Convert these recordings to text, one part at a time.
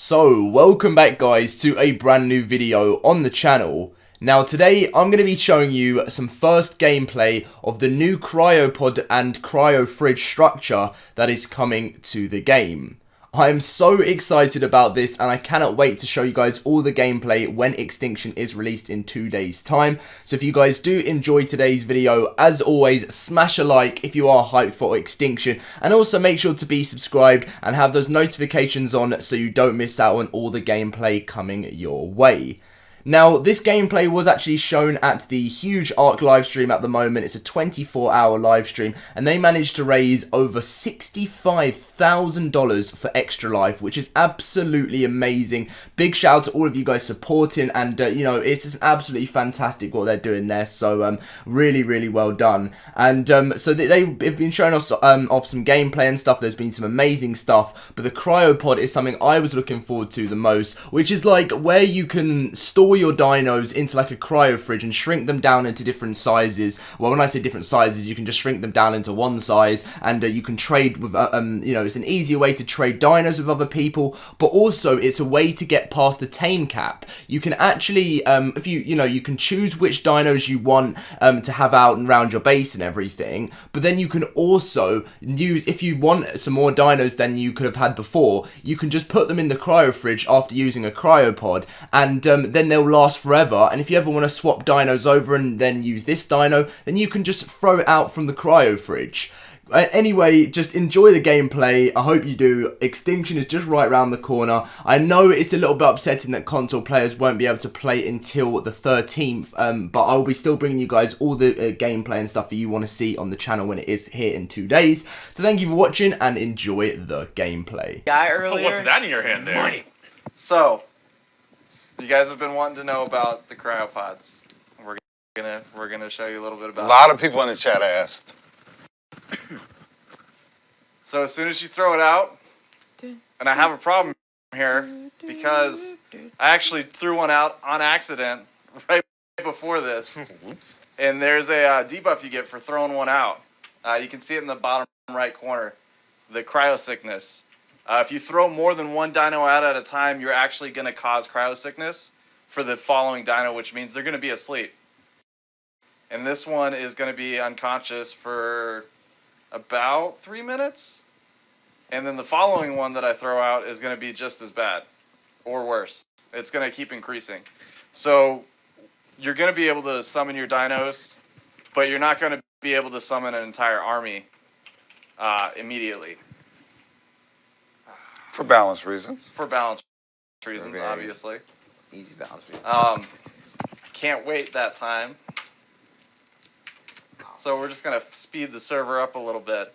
So, welcome back guys to a brand new video on the channel. Now today I'm going to be showing you some first gameplay of the new cryopod and cryo fridge structure that is coming to the game. I am so excited about this and I cannot wait to show you guys all the gameplay when Extinction is released in 2 days time. So if you guys do enjoy today's video, as always, smash a like if you are hyped for Extinction, and also make sure to be subscribed and have those notifications on so you don't miss out on all the gameplay coming your way. Now, this gameplay was actually shown at the huge Ark livestream at the moment. It's a 24-hour livestream, and they managed to raise over $65,000 for Extra Life, which is absolutely amazing. Big shout out to all of you guys supporting, and you know, it's just absolutely fantastic what they're doing there. So, really, really well done. And so they've been showing us off some gameplay and stuff. There's been some amazing stuff, but the cryopod is something I was looking forward to the most, which is like where you can store your dinos into like a cryo fridge and shrink them down into different sizes. Well, when I say different sizes, you can just shrink them down into one size, and you can trade with you know, it's an easier way to trade dinos with other people, but also it's a way to get past the tame cap. You can actually if you know, you can choose which dinos you want to have out and around your base and everything, but then you can also use, if you want some more dinos than you could have had before, you can just put them in the cryo fridge after using a cryopod, and then they'll last forever. And if you ever want to swap dinos over and then use this dino, then you can just throw it out from the cryo fridge. Anyway, just enjoy the gameplay. I hope you do. Extinction is just right around the corner. I know it's a little bit upsetting that console players won't be able to play until the 13th, but I'll be still bringing you guys all the gameplay and stuff that you want to see on the channel when it is here in 2 days. So thank you for watching and enjoy the gameplay. Guy earlier. What's that in your hand there? Money. So, you guys have been wanting to know about the cryopods. We're gonna show you a little bit about A lot of people in the chat asked. So as soon as you throw it out, and I have a problem here because I actually threw one out on accident right before this. Whoops. And there's a debuff you get for throwing one out. You can see it in the bottom right corner, the cryo sickness. If you throw more than one dino out at a time, you're actually going to cause cryo sickness for the following dino, which means they're going to be asleep. And this one is going to be unconscious for about 3 minutes. And then the following one that I throw out is going to be just as bad or worse. It's going to keep increasing. So you're going to be able to summon your dinos, but you're not going to be able to summon an entire army immediately. For balance reasons. For balance reasons, obviously. Easy balance reasons. Can't wait that time. So we're just going to speed the server up a little bit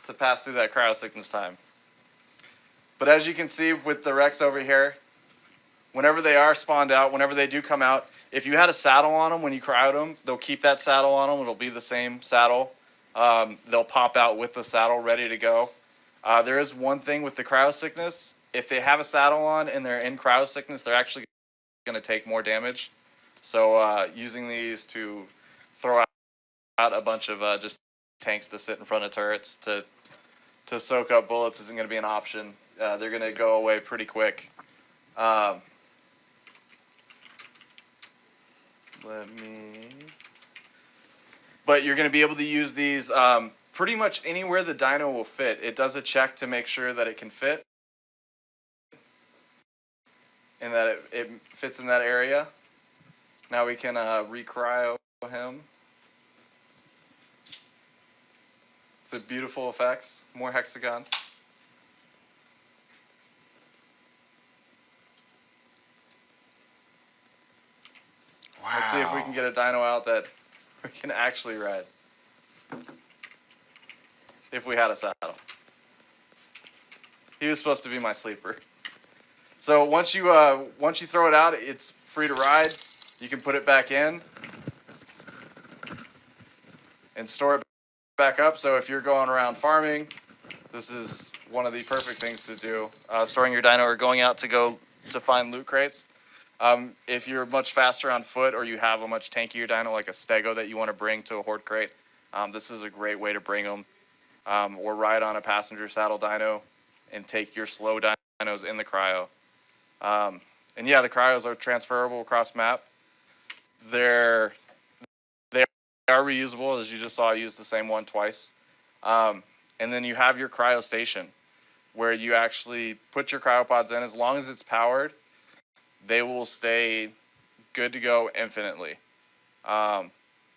to pass through that cryo sickness time. But as you can see with the Rex over here, whenever they are spawned out, whenever they do come out, if you had a saddle on them when you cryoed them, they'll keep that saddle on them. It'll be the same saddle. They'll pop out with the saddle ready to go. There is one thing with the cryo sickness. If they have a saddle on and they're in cryo sickness, they're actually going to take more damage. So using these to throw out a bunch of just tanks to sit in front of turrets to soak up bullets isn't going to be an option. They're going to go away pretty quick. But you're going to be able to use these pretty much anywhere the dino will fit. It does a check to make sure that it can fit and that it fits in that area. Now we can re-cryo him. The beautiful effects, more hexagons. Wow. Let's see if we can get a dino out that we can actually ride. If we had a saddle. He was supposed to be my sleeper. So once you throw it out, it's free to ride. You can put it back in and store it back up. So if you're going around farming, this is one of the perfect things to do. Storing your dino or going out to find loot crates. If you're much faster on foot or you have a much tankier dino like a stego that you want to bring to a horde crate, this is a great way to bring them. or ride on a passenger saddle dino and take your slow dinos in the cryo. And yeah, the cryos are transferable across map. They are reusable, as you just saw. I used the same one twice. And then you have your cryo station, where you actually put your cryopods in. As long as it's powered, they will stay good to go infinitely.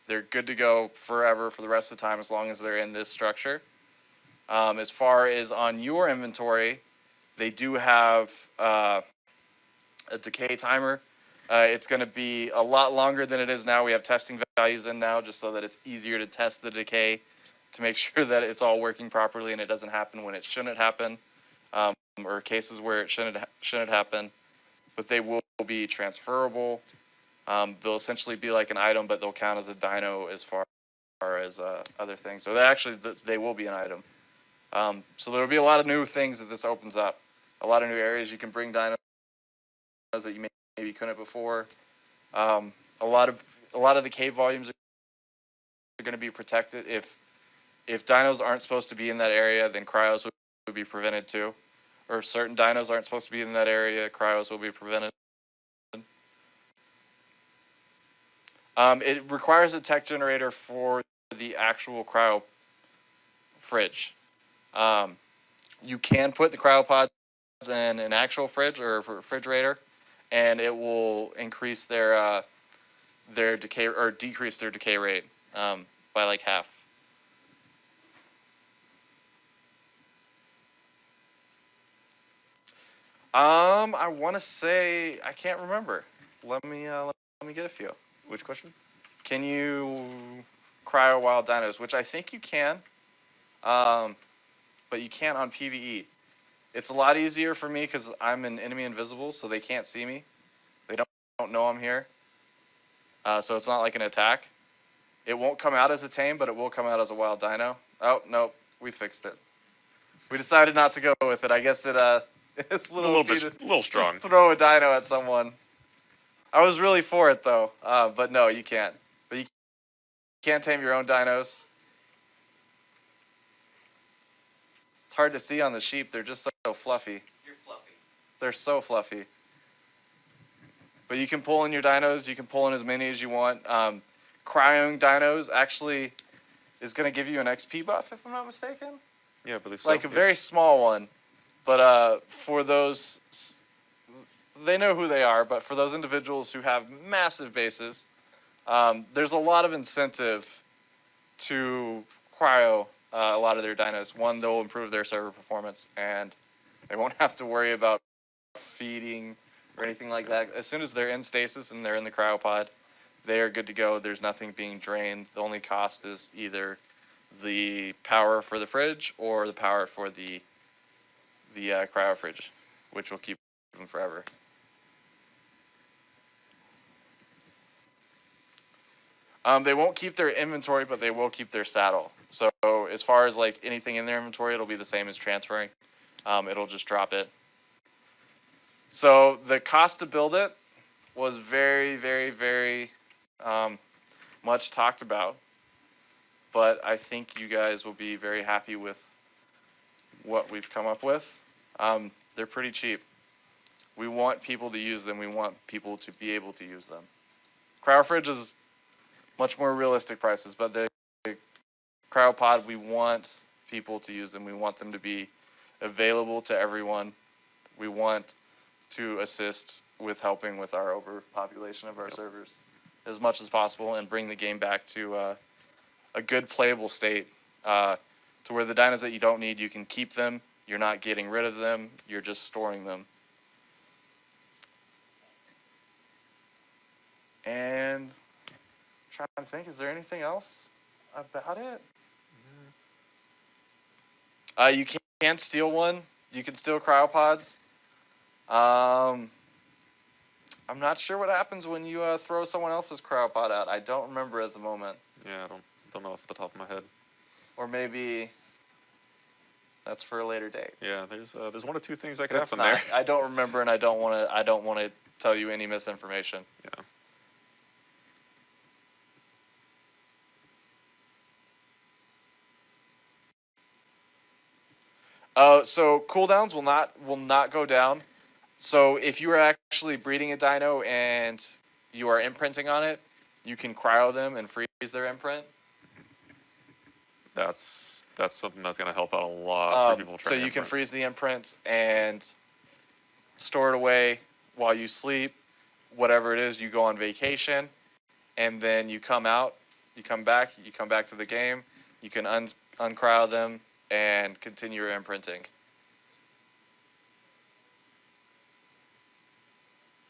They're good to go forever for the rest of the time, as long as they're in this structure. As far as on your inventory, they do have a decay timer. It's going to be a lot longer than it is now. We have testing values in now, just so that it's easier to test the decay, to make sure that it's all working properly and it doesn't happen when it shouldn't happen, or cases where it shouldn't happen. But they will be transferable. They'll essentially be like an item, but they'll count as a dino as far as other things. So they will be an item. So there'll be a lot of new things that this opens up. A lot of new areas you can bring dinos that you maybe couldn't before. A lot of the cave volumes are going to be protected. If dinos aren't supposed to be in that area, then cryos would be prevented too. Or if certain dinos aren't supposed to be in that area, cryos will be prevented. It requires a tech generator for the actual cryo fridge. You can put the cryopods in an actual fridge or refrigerator, and it will increase their decay or decrease their decay rate by like half. I want to say I can't remember. Let me get a few. Which question? Can you cryo wild dinos? Which I think you can, but you can't on PvE. It's a lot easier for me because I'm an enemy invisible, so they can't see me. They don't know I'm here. So it's not like an attack. It won't come out as a tame, but it will come out as a wild dino. Oh, nope. We fixed it. We decided not to go with it. I guess it's a little strong. Just throw a dino at someone. I was really for it, though. But no, you can't. But you can't tame your own dinos. It's hard to see on the sheep. They're just so fluffy. You're fluffy. They're so fluffy. But you can pull in your dinos. You can pull in as many as you want. Cryoing dinos actually is going to give you an XP buff, if I'm not mistaken. Yeah, I believe so. Like a very small one. But for those, they know who they are. But for those individuals who have massive bases, there's a lot of incentive to cryo a lot of their dinos. One, they'll improve their server performance, and they won't have to worry about feeding or anything like that. As soon as they're in stasis and they're in the cryopod, they are good to go. There's nothing being drained. The only cost is either the power for the fridge or the power for the cryo fridge, which will keep them forever. They won't keep their inventory, but they will keep their saddle. So as far as like anything in their inventory, it'll be the same as transferring. It'll just drop it. So the cost to build it was very, very, very much talked about. But I think you guys will be very happy with what we've come up with. They're pretty cheap. We want people to use them. We want people to be able to use them. Cryofridge is much more realistic prices, but the cryopod, we want people to use them. We want them to be available to everyone. We want to assist with helping with our overpopulation of our servers as much as possible and bring the game back to a good playable state, to where the dinos that you don't need, you can keep them. You're not getting rid of them. You're just storing them. And I'm trying to think, is there anything else about it? You can steal one. You can steal cryopods. I'm not sure what happens when you throw someone else's cryopod out. I don't remember at the moment. Yeah, I don't know off the top of my head. Or maybe that's for a later date. Yeah, there's one or two things that could It's happen not. there. I don't remember, and I don't want to tell you any misinformation. Yeah. So cooldowns will not go down. So if you are actually breeding a dino and you are imprinting on it, you can cryo them and freeze their imprint. That's something that's gonna help out a lot for people So trying you to can imprint. freeze the imprint and store it away while you sleep. Whatever it is, you go on vacation, and then you come out, you come back to the game. You can uncryo them and continue your imprinting.